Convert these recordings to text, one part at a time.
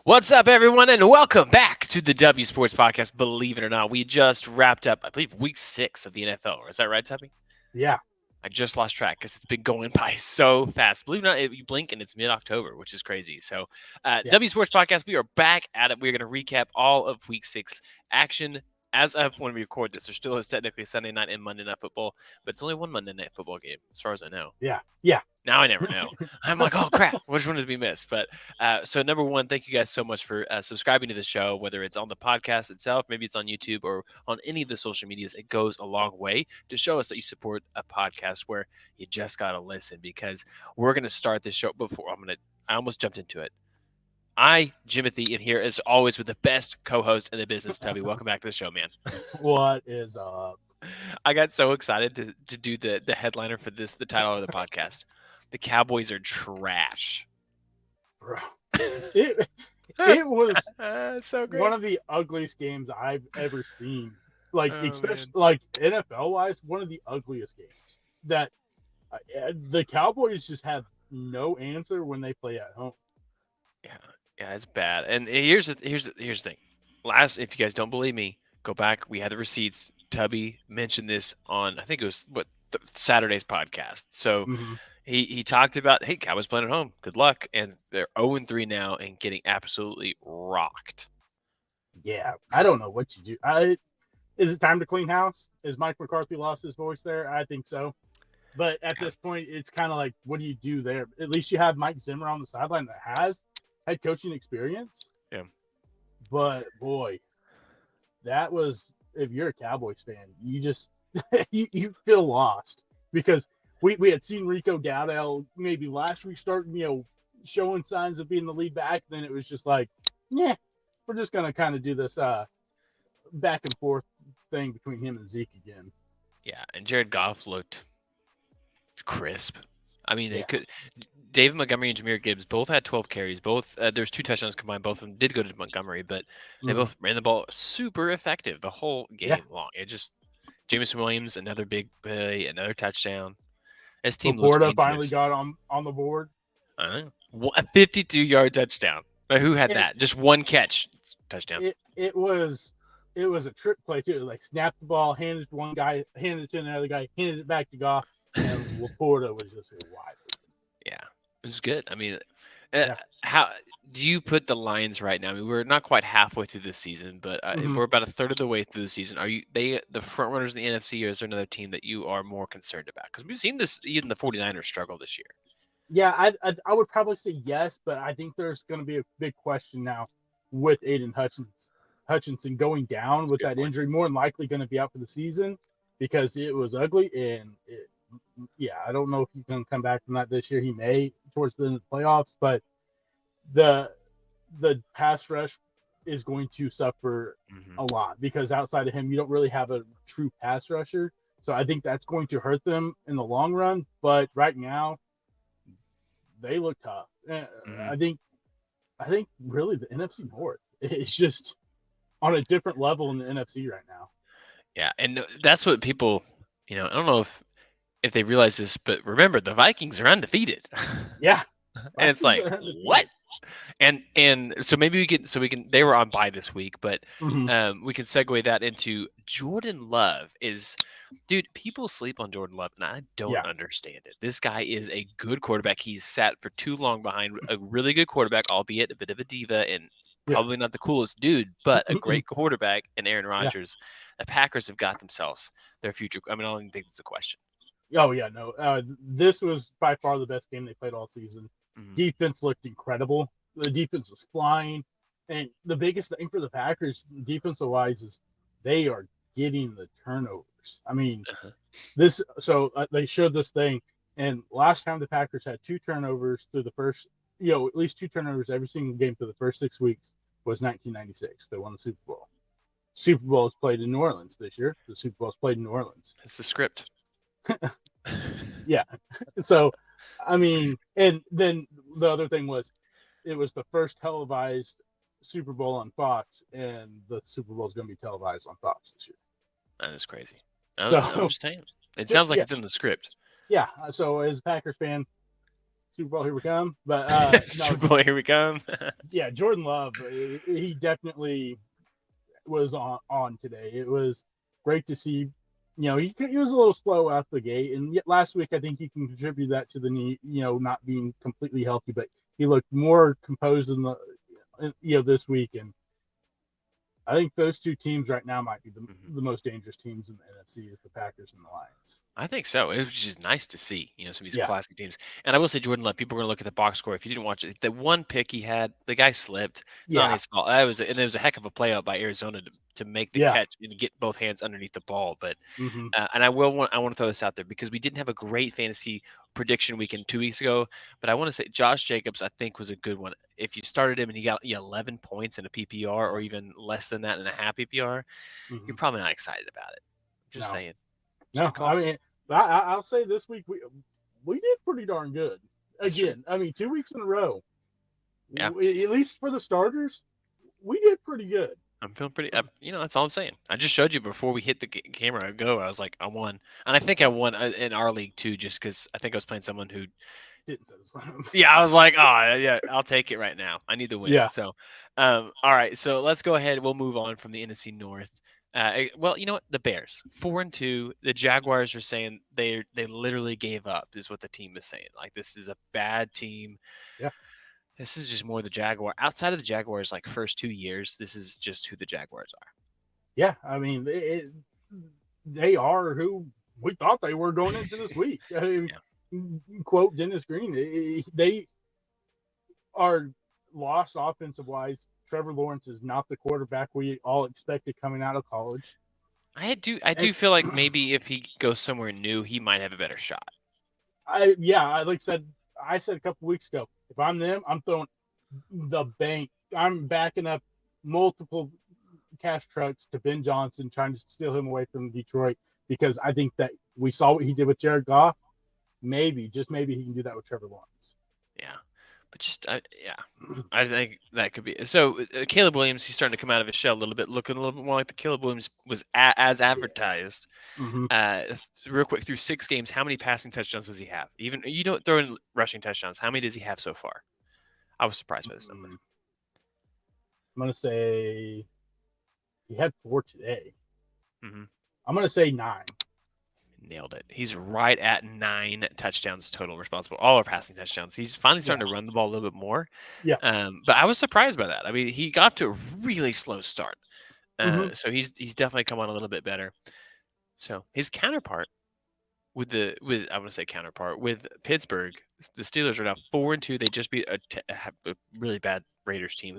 What's up, everyone, and welcome back to the W Sports Podcast. Believe it or not, we just wrapped up, I believe, week 6 of the NFL. Is that right, Tubby? Yeah, I just lost track because it's been going by so fast. Believe it or not, you blink and it's mid-October, which is crazy. So, yeah, W Sports Podcast, we are back at it. We're going to recap all of week 6 action. As of when we record this, there still is technically Sunday night and Monday night football, but it's only one Monday night football game, as far as I know. yeah. Now I never know. I'm like, oh crap, which one did we miss? But so number one, thank you guys so much for subscribing to the show, whether it's on the podcast itself, maybe it's on YouTube or on any of the social medias. It goes a long way to show us that you support a podcast where you just gotta listen because we're gonna start this show before I almost jumped into it. Jimothy, in here as always with the best co-host in the business, Tubby. Welcome back to the show, man. What is up, I got so excited to do the headliner for the title of the podcast. The Cowboys are trash. bro? It it was So one great. of the ugliest games I've ever seen. Like, Oh especially man. like NFL wise, one of the ugliest games. That the Cowboys just have no answer when they play at home. Yeah, yeah, it's bad. And here's the thing. If you guys don't believe me, go back. We had the receipts. Tubby mentioned this on I think it was Saturday's podcast. So Hmm. he talked about, hey, Cowboys playing at home. Good luck. And they're 0-3 now and getting absolutely rocked. Yeah, I don't know what you do. Is it time to clean house? Is Mike McCarthy lost his voice there? I think so. But at Yeah, this point, it's kind of like, what do you do there? At least you have Mike Zimmer on the sideline that has head coaching experience. yeah. But boy, that was, if you're a Cowboys fan, you just you feel lost because we had seen Rico Dowdell maybe last week starting, showing signs of being the lead back. Then it was just like, yeah, we're just gonna kind of do this back and forth thing between him and Zeke again. Yeah. And Jared Goff looked crisp. I mean, they Yeah. could. David Montgomery and Jameer Gibbs both had 12 carries. Both there's 2 touchdowns combined. Both of them did go to Montgomery, but they Mhm. both ran the ball super effective the whole Yeah. game long. It just Jameson Williams another big play, another touchdown. This team looks Laporta finally dangerous. got on the board. A 52-yard touchdown. Now, who had And that? Just one catch, touchdown. it was a trick play too. Like, snap the ball, handed it to one guy, handed it to another guy, handed it back to Goff, and Laporta was just wide open. Yeah, it was good. I mean, uh, Yeah. how do you put the Lions right now? I mean, we're not quite halfway through this season, but Hmm. we're about a third of the way through the season. Are you the front runners in the NFC, or is there another team that you are more concerned about? Because we've seen this, even the 49ers struggle this year. Yeah, I would probably say yes, but I think there's going to be a big question now with Aiden Hutchinson going down That's a with good that point. injury, more than likely going to be out for the season because it was ugly. And yeah, I don't know if he's going to come back from that this year. He may towards the end of the playoffs, but the the pass rush is going to suffer Hmm. a lot because outside of him, you don't really have a true pass rusher. So I think that's going to hurt them in the long run. But right now, they look tough. Hmm. I think really the NFC North is just on a different level in the NFC right now. Yeah, and that's what people, I don't know if they realize this, but remember the Vikings are undefeated, Yeah, and it's Vikings like are what? undefeated. And so maybe we can they were on bye this week, but Mm-hmm. we can segue that into Jordan Love is dude, people sleep on Jordan Love and I don't Yeah. understand it. This guy is a good quarterback. He's sat for too long behind a really good quarterback, albeit a bit of a diva and Yeah. probably not the coolest dude, but a great quarterback in Aaron Yeah. Rodgers. The Packers have got themselves their future. I mean, I don't even think it's a question. Oh yeah. No. This was by far the best game they played all season. Mhm. Defense looked incredible. The defense was flying, and the biggest thing for the Packers, defensive wise, is they are getting the turnovers. I mean, Uh-huh. this. So they showed this thing, and last time the Packers had two turnovers through the first, at least two turnovers every single game through the first 6 weeks was 1996. They won the Super Bowl. Super Bowl is played in New Orleans this year. The Super Bowl is played in New Orleans. It's the script. Yeah. So, I mean, and then the other thing was it was the first televised Super Bowl on Fox, and the Super Bowl is going to be televised on Fox this year. That is crazy. I'm So, just saying. It sounds like yeah, it's in the script. yeah. So, as a Packers fan, Super Bowl, here we come. But no, Super Bowl, here we come. yeah, Jordan Love, he definitely was on today. It was great to see. He was a little slow out the gate, and yet last week I think he can contribute that to the knee, not being completely healthy, but he looked more composed in this week, and I think those two teams right now might be the most dangerous teams in the NFC is the Packers and the Lions. I think so. It was just nice to see, some of these Yeah, classic teams. And I will say, Jordan Love, people are going to look at the box score. If you didn't watch it, the one pick he had, the guy slipped. It's not yeah, his fault. And it was a heck of a play out by Arizona to make the yeah. catch and get both hands underneath the ball. But Mm-hmm. and I want to throw this out there because we didn't have a great fantasy prediction weekend 2 weeks ago. But I want to say Josh Jacobs, I think, was a good one. If you started him and he got 11 points in a PPR or even less than that in a half PPR, Mm-hmm. you're probably not excited about it. Just No, saying. Just a no. I call. mean, I'll say this week we did pretty darn good. That's true. Again, I mean, 2 weeks in a row, Yeah. at least for the starters, we did pretty good. I'm feeling pretty. That's all I'm saying. I just showed you before we hit the camera. I was like, I won, and I think I won in our league too, just because I think I was playing someone who. Didn't set us up. Yeah, I was like, oh yeah, I'll take it right now. I need the win. Yeah, So, all right. So let's go ahead. We'll move on from the NFC North. Well, you know what? The Bears 4-2. The Jaguars are saying they literally gave up. Is what the team is saying. Like this is a bad team. yeah, This is just more the Jaguar. Outside of the Jaguars, like first 2 years, this is just who the Jaguars are. yeah. I mean, they are who we thought they were going into this week. I mean, quote Dennis Green, they are lost offensive wise. Trevor Lawrence is not the quarterback we all expected coming out of college. I do And feel like maybe if he goes somewhere new, he might have a better shot. I said a couple weeks ago, if I'm them, I'm throwing the bank. I'm backing up multiple cash trucks to Ben Johnson, trying to steal him away from Detroit because I think that we saw what he did with Jared Goff. Maybe, just maybe, he can do that with Trevor Lawrence. Yeah, but I think that could be. So Caleb Williams, he's starting to come out of his shell a little bit, looking a little bit more like the Caleb Williams was as advertised. Mm-hmm. Real quick, through 6 games, how many passing touchdowns does he have? Even you don't throw in rushing touchdowns. How many does he have so far? I was surprised by this number. I'm gonna say he had 4 today. Mm-hmm. I'm gonna say 9. Nailed it. He's right at 9 touchdowns total responsible. All are passing touchdowns. He's finally starting to run the ball a little bit more. Yeah. But I was surprised by that. I mean, he got to a really slow start. Mm-hmm. So he's definitely come on a little bit better. So his counterpart with Pittsburgh, the Steelers are now 4-2. They just beat a really bad Raiders team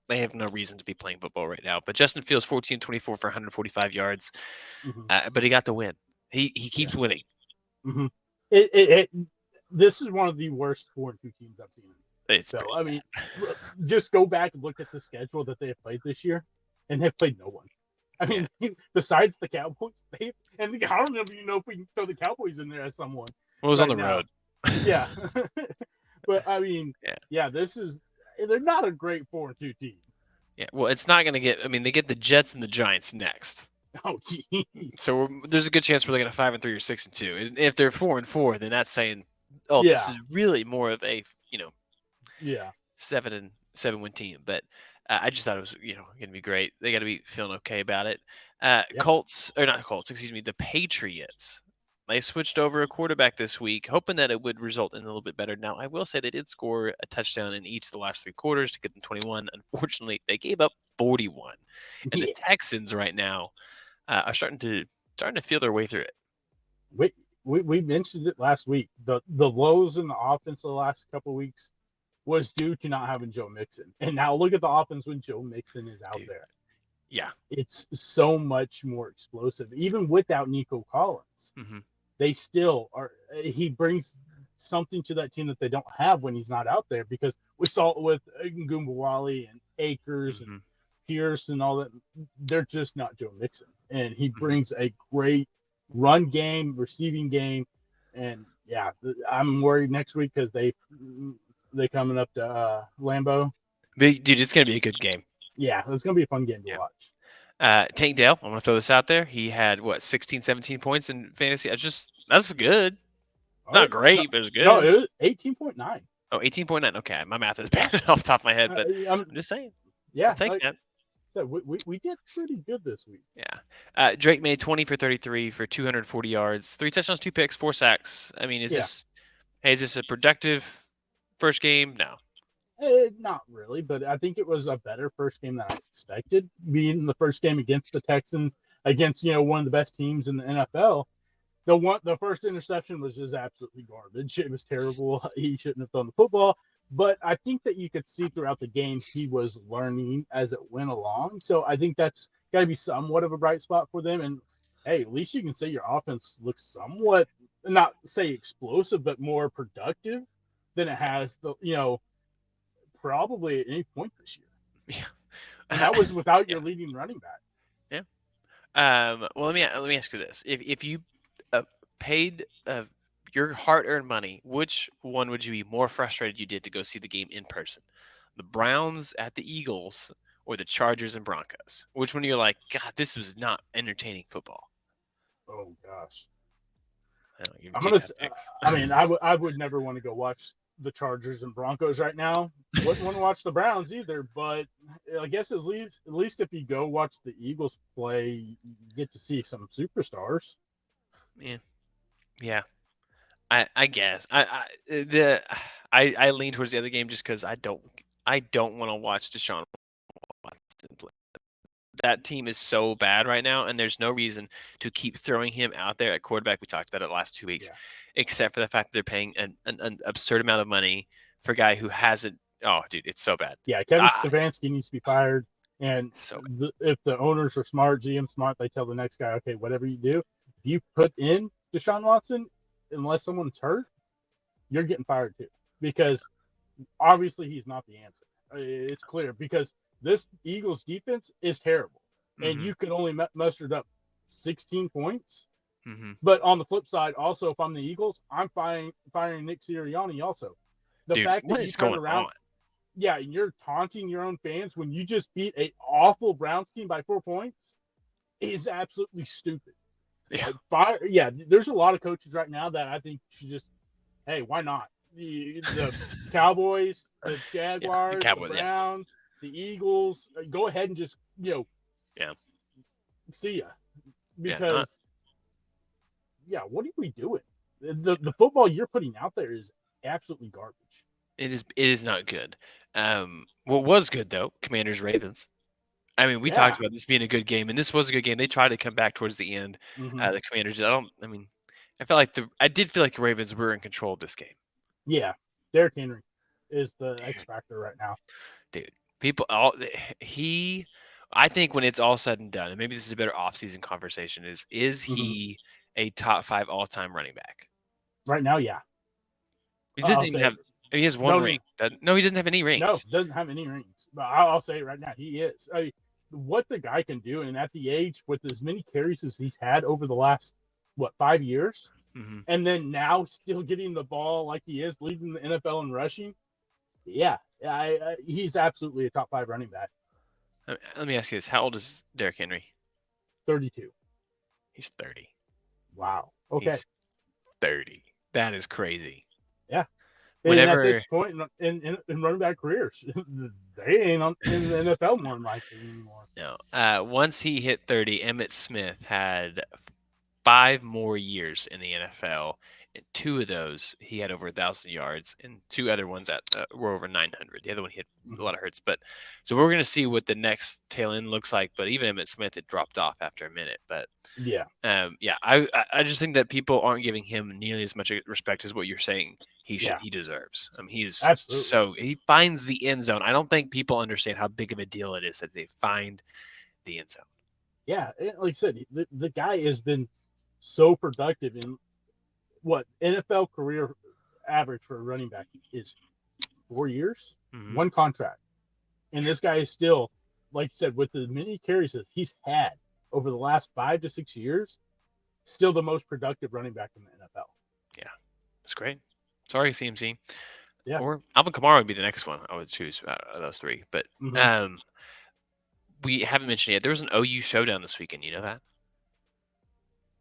they have no reason to be playing football right now. But Justin Fields 14-24 for 145 yards. Mm-hmm. But he got the win. He keeps winning. Mm-hmm. This is one of the worst 4-2 teams I've seen. I mean, just go back and look at the schedule that they have played this year, and they've played no one. I mean, besides the Cowboys, I don't even know if we can throw the Cowboys in there as someone. Well, it was on the road. Yeah. But, I mean, they're not a great 4-2 team. Yeah, well, it's not going to get – I mean, they get the Jets and the Giants next. Oh, geez. So there's a good chance we're looking at 5-3 or 6-2. And if they're 4-4, then that's saying, this is really more of a 7 win team. But I just thought it was going to be great. They got to be feeling okay about it. The Patriots. They switched over a quarterback this week, hoping that it would result in a little bit better. Now, I will say they did score a touchdown in each of the last 3 quarters to get them 21. Unfortunately, they gave up 41. And the Texans right now are starting to feel their way through it. We mentioned it last week. The lows in the offense the last couple of weeks was due to not having Joe Mixon. And now look at the offense when Joe Mixon is out there. Yeah. It's so much more explosive. Even without Nico Collins, they still are. He brings something to that team that they don't have when he's not out there, because we saw it with Ngumbawali and Akers and Pierce and all that. They're just not Joe Mixon. And he brings a great run game, receiving game. And I'm worried next week because they coming up to Lambeau. Dude, it's going to be a good game. Yeah, it's going to be a fun game to watch. Tank Dell, I'm going to throw this out there. He had 16, 17 points in fantasy. That's good. Oh Not no, great, but it's no, good. it was 18.9. Oh, 18.9. Okay, my math is Yeah, bad off the top of my head, but I'm, I'm just saying. I'll yeah. take that. So we did pretty good this week. Yeah. Drake made 20 for 33 for 240 yards, 3 touchdowns, 2 picks, 4 sacks. I mean, Yeah, is this a productive first game? No. not really, but I think it was a better first game than I expected. Being the first game against the Texans, against one of the best teams in the NFL. The first interception was just absolutely garbage. It was terrible. He shouldn't have thrown the football. But I think that you could see throughout the game he was learning as it went along. So I think that's got to be somewhat of a bright spot for them. And hey, at least you can say your offense looks somewhat, not say explosive, but more productive than it has probably at any point this year. Yeah. And that was without Yeah. your leading running back. Yeah. Well, let me ask you this: if you paid your hard-earned money, which one would you be more frustrated you did to go see the game in person? The Browns at the Eagles or the Chargers and Broncos? Which one are you like, God, this was not entertaining football? Oh gosh. I don't know, give me I'm two gonna. tough picks. I mean, I would never want to go watch the Chargers and Broncos right now. Wouldn't want to watch the Browns either. But I guess at least if you go watch the Eagles play, you get to see some superstars. Yeah, yeah. I guess I lean towards the other game just because I don't want to watch Deshaun Watson play. That team is so bad right now, and there's no reason to keep throwing him out there at quarterback. We talked about it the last 2 weeks, Yeah, except for the fact that they're paying an absurd amount of money for a guy who hasn't. Oh, dude, it's so bad. yeah. Kevin Ah, Stefanski needs to be fired. And so if the owners are smart, GM smart, they tell the next guy, okay, whatever you do, if you put in Deshaun Watson, unless someone's hurt, you're getting fired too, because obviously he's not the answer. It's clear because this Eagles defense is terrible, bad. and Hmm. you could only mustered up 16 points. Hmm. But on the flip side, also if I'm the Eagles, I'm firing Nick Sirianni. Also, the Dude, fact what that you is turn going around, on? yeah, and you're taunting your own fans when you just beat a awful Browns team by 4 points is absolutely stupid. Yeah, Yeah, there's a lot of coaches right now that I think should just, hey, why not? The Cowboys, the yeah, the Jaguars, the Cowboys. Yeah, Browns, the Eagles, go ahead and just, yeah, see ya. yeah. Not Because, yeah, what are we doing? The football you're putting out there is absolutely garbage. it is. It is not good. What was good though? Commanders Ravens. I mean, we talked Yeah. about this being a good game, and this was a good game. They tried to come back towards the end. Hmm. The Commanders did. I don't. I mean, I did feel like the Ravens were in control of this game, Yeah. Derrick Henry is the X factor right now. dude. People, all he. I think when it's all said and done, and maybe this is a better offseason conversation, is Hmm. he a top 5 all time running back? Right now, yeah. He doesn't I'll even say have. it. He has one No, ring. no, No, he doesn't have any no, rings. doesn't have any rings. But I'll say it right now, he is. I mean, what the guy can do, and at the age with as many carries as he's had over the last 5 years, Hmm. and then now still getting the ball like he is, leading the NFL in rushing. Yeah, he's absolutely a top 5 running back. Let me ask you this: how old is Derrick Henry? 32. He's 30. Wow. Okay. He's 30. That is crazy. Yeah. And at this Whenever point in running back careers, they ain't in the NFL more than likely anymore. No. Once he hit 30, Emmett Smith had 5 more years in the NFL. And 2 of those, he had over 1,000 yards, and 2 other ones that were over 900. The other one, he had a Mhm. lot of hurts. But so we're going to see what the next tail end looks like. But even Emmett Smith had dropped off after a minute. But Yeah, yeah, I just think that people aren't giving him nearly as much respect as what you're saying yeah, he deserves. absolutely. He finds the end zone. I don't think people understand how big of a deal it is that they find the end zone. Yeah, like I said, the guy has been so productive in what NFL career average for a running back is 4 years, Hmm. one contract, and this guy is still, like you said, with the many carries that he's had over the last 5 to 6 years, still the most productive running back in the NFL. Yeah, it's great. Sorry, CMC. Yeah. Or Alvin Kamara would be the next one I would choose out of those three. But Hmm. um, we haven't mentioned it yet. There was an OU showdown this weekend. You know that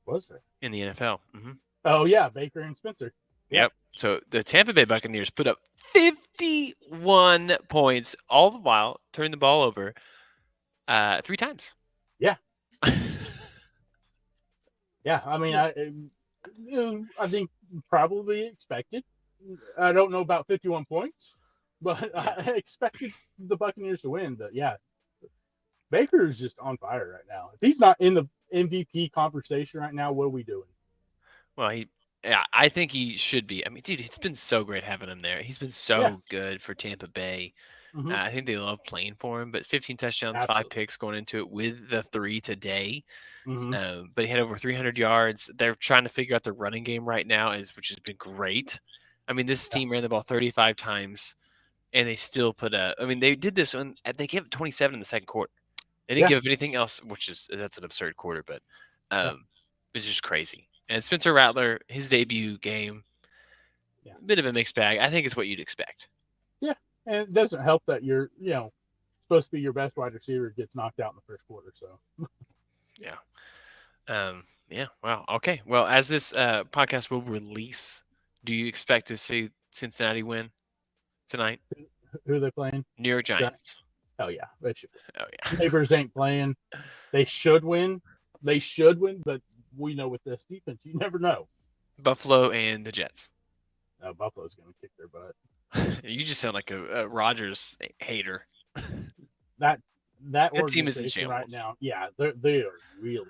Was there? in the NFL. Hmm. Oh yeah, Baker and Spencer. Yep. Yep. So the Tampa Bay Buccaneers put up 51 points, all the while turning the ball over 3 times. Yeah. Yeah. Yeah. I mean, I think probably expected. I don't know about 51 points, but I expected the Buccaneers to win. But yeah, Baker is just on fire right now. If he's not in the MVP conversation right now, what are we doing? Well, yeah, I think he should be. I mean, dude, it's been so great having him there. He's been Yeah. so good for Tampa Bay. Mm-hmm. I think they love playing for him, but 15 touchdowns, 5 Absolutely. picks going into it with the 3 today. Mm-hmm. But he had over 300 yards. They're trying to figure out the running game right now, which has been great. I mean, this Yeah. team ran the ball 35 times, and they still put a. I mean, they did this when they gave up 27 in the second quarter. They didn't Yeah. give up anything else, that's an absurd quarter, but Yeah. it's just crazy. And Spencer Rattler, his debut game, Yeah. bit of a mixed bag. I think it's what you'd expect. Yeah. And it doesn't help that you're, supposed to be your best wide receiver gets knocked out in the first quarter. So Yeah. Yeah. Wow. Okay. Well, as this podcast will release, do you expect to see Cincinnati win tonight? who are they playing? New York Giants. Oh yeah, they should. Oh yeah. Neighbors ain't playing. They should win. They should win, but we know with this defense, you never know. Buffalo and the Jets. No, Buffalo's going to kick their butt. You just sound like a Rodgers hater. That That team is in organization right shambles. now, yeah, they are really.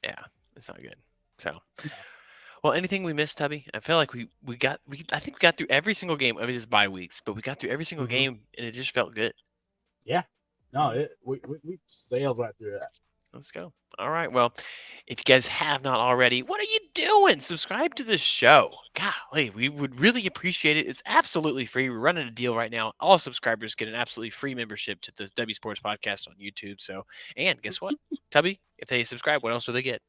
Yeah, it's not good. So, No. well, anything we missed, Tubby? I feel like I think we got through every single game. I mean, it's bye weeks, but we got through every single Mm-hmm. game, and it just felt good. Yeah, no, Mhm. we sailed right through that. Let's go. All right. Well, if you guys have not already, what are you doing? Subscribe to the show. Golly, we would really appreciate it. It's absolutely free. We're running a deal right now. All subscribers get an absolutely free membership to the W Sports Podcast on YouTube. So, and guess what, Tubby? If they subscribe, what else do they get?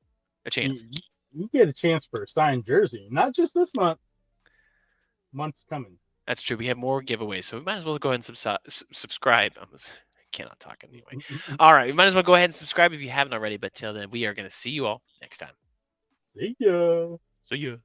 A You, chance. you get a chance for a signed jersey, not just this month. Months coming. That's true. We have more giveaways, so we might as well go ahead and subscribe. I cannot talk anyway. All right, we might as well go ahead and subscribe if you haven't already. But till then, we are going to see you all next time. See ya. See ya.